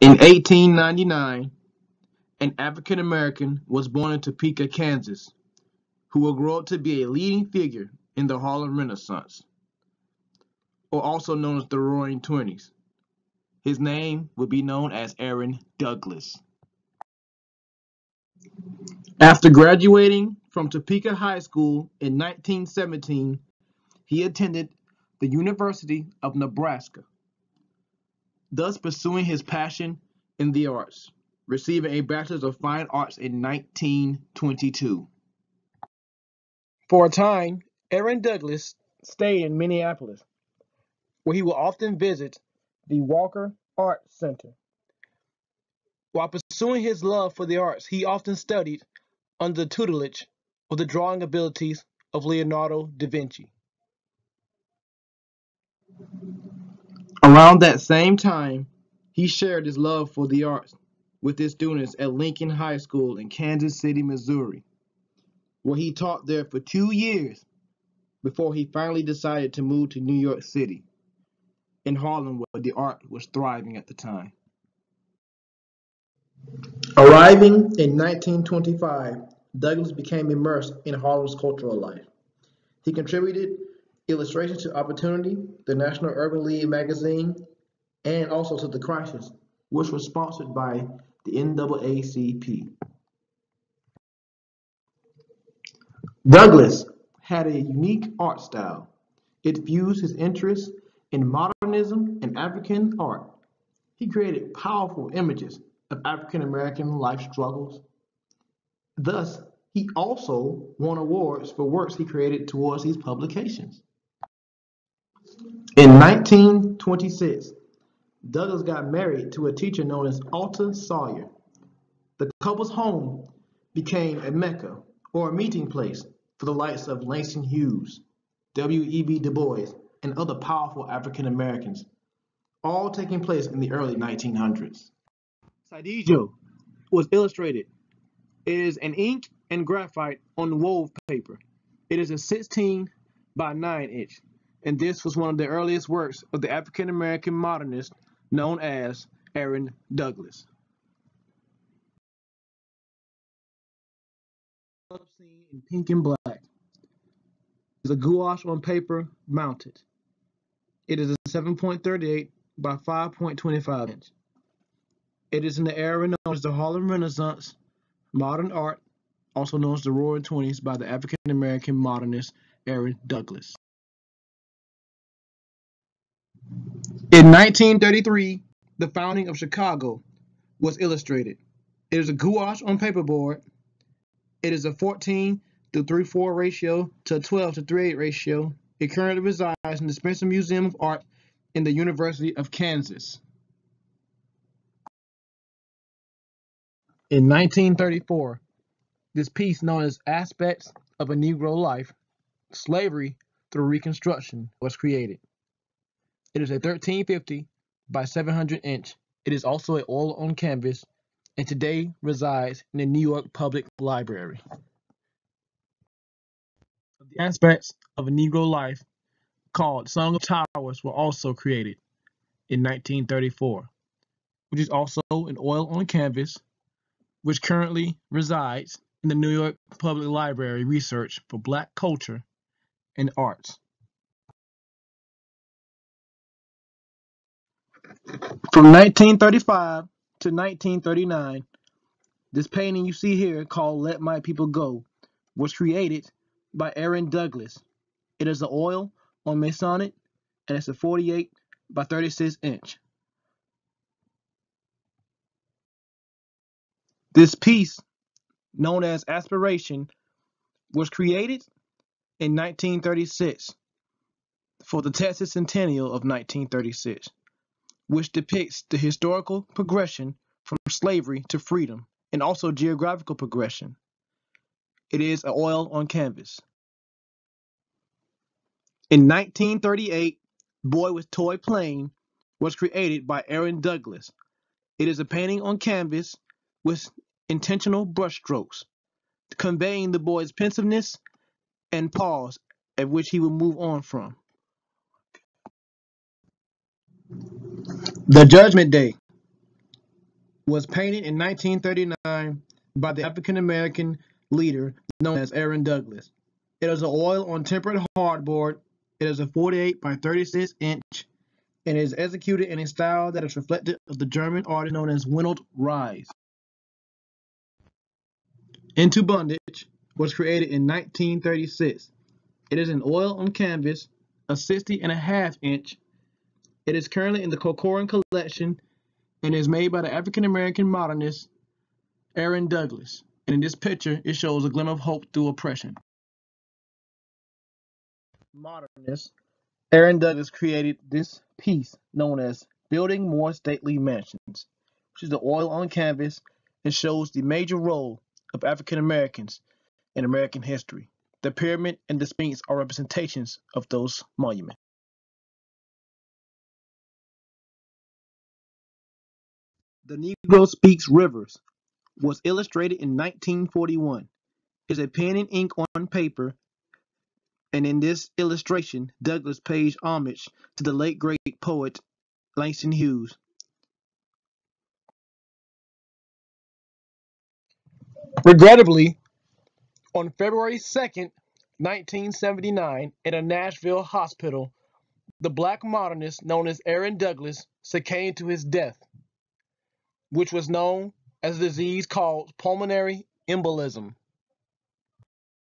In 1899, an African American was born in Topeka, Kansas, who would grow up to be a leading figure in the Harlem Renaissance, or also known as the Roaring Twenties. His name would be known as Aaron Douglas. After graduating from Topeka High School in 1917, he attended the University of Nebraska, thus pursuing his passion in the arts, receiving a Bachelor's of Fine Arts in 1922. For a time, Aaron Douglas stayed in Minneapolis, where he would often visit the Walker Art Center. While pursuing his love for the arts, he often studied under the tutelage of the drawing abilities of Leonardo da Vinci. Around that same time, he shared his love for the arts with his students at Lincoln High School in Kansas City, Missouri, where he taught there for 2 years before he finally decided to move to New York City, in Harlem, where the art was thriving at the time. Arriving in 1925, Douglas became immersed in Harlem's cultural life. He contributed illustrations to Opportunity, the National Urban League magazine, and also to The Crisis, which was sponsored by the NAACP. Douglas had a unique art style. It fused his interests in modernism and African art. He created powerful images of African American life struggles. Thus, he also won awards for works he created towards these publications. In 1926, Douglas got married to a teacher known as Alta Sawyer. The couple's home became a mecca, or a meeting place, for the likes of Langston Hughes, W.E.B. Du Bois, and other powerful African Americans, all taking place in the early 1900s. Sadijo was illustrated. It is an ink and graphite on wove paper. It is a 16 by 9 inch, and this was one of the earliest works of the African American modernist known as Aaron Douglas. Scene in pink and black is a gouache on paper mounted. It is a 7.38 by 5.25 inch. It is in the era known as the Harlem Renaissance, modern art, also known as the Roaring Twenties, by the African American modernist Aaron Douglas. In 1933, the founding of Chicago was illustrated. It is a gouache on paperboard. It is a 14:3:4 ratio to a 12:3:8 ratio. It currently resides in the Spencer Museum of Art in the University of Kansas. In 1934, this piece known as Aspects of a Negro Life, Slavery Through Reconstruction was created. It is a 1350 by 700 inch. It is also an oil on canvas and today resides in the New York Public Library. The Aspects of a Negro Life, called Song of Towers, were also created in 1934, which is also an oil on canvas, which currently resides in the New York Public Library Research for Black Culture and Arts. From 1935 to 1939, this painting you see here, called Let My People Go, was created by Aaron Douglas. It is an oil on Masonic, and it's a 48 by 36 inch. This piece, known as Aspiration, was created in 1936 for the Texas Centennial of 1936, which depicts the historical progression from slavery to freedom and also geographical progression. It is an oil on canvas. In 1938, Boy with Toy Plane was created by Aaron Douglas. It is a painting on canvas with intentional brushstrokes, conveying the boy's pensiveness and pause at which he will move on from. The Judgment Day was painted in 1939 by the African-American leader known as Aaron Douglas. It is an oil on tempered hardboard. It is a 48 by 36 inch and is executed in a style that is reflective of the German artist known as Winold Ries. Into Bondage was created in 1936. It is an oil on canvas, a 60.5 inch. It is currently in the Corcoran collection and is made by the African-American modernist Aaron Douglas. And in this picture, it shows a glimmer of hope through oppression. Modernist Aaron Douglas created this piece known as Building More Stately Mansions, which is the oil on canvas and shows the major role of African Americans in American history. The pyramid and the Sphinx are representations of those monuments. The Negro Speaks Rivers was illustrated in 1941. It's a pen and ink on paper, and in this illustration, Douglas pays homage to the late great poet Langston Hughes. Regrettably, on February 2nd, 1979, at a Nashville hospital, the black modernist known as Aaron Douglas succumbed to his death, which was known as a disease called pulmonary embolism.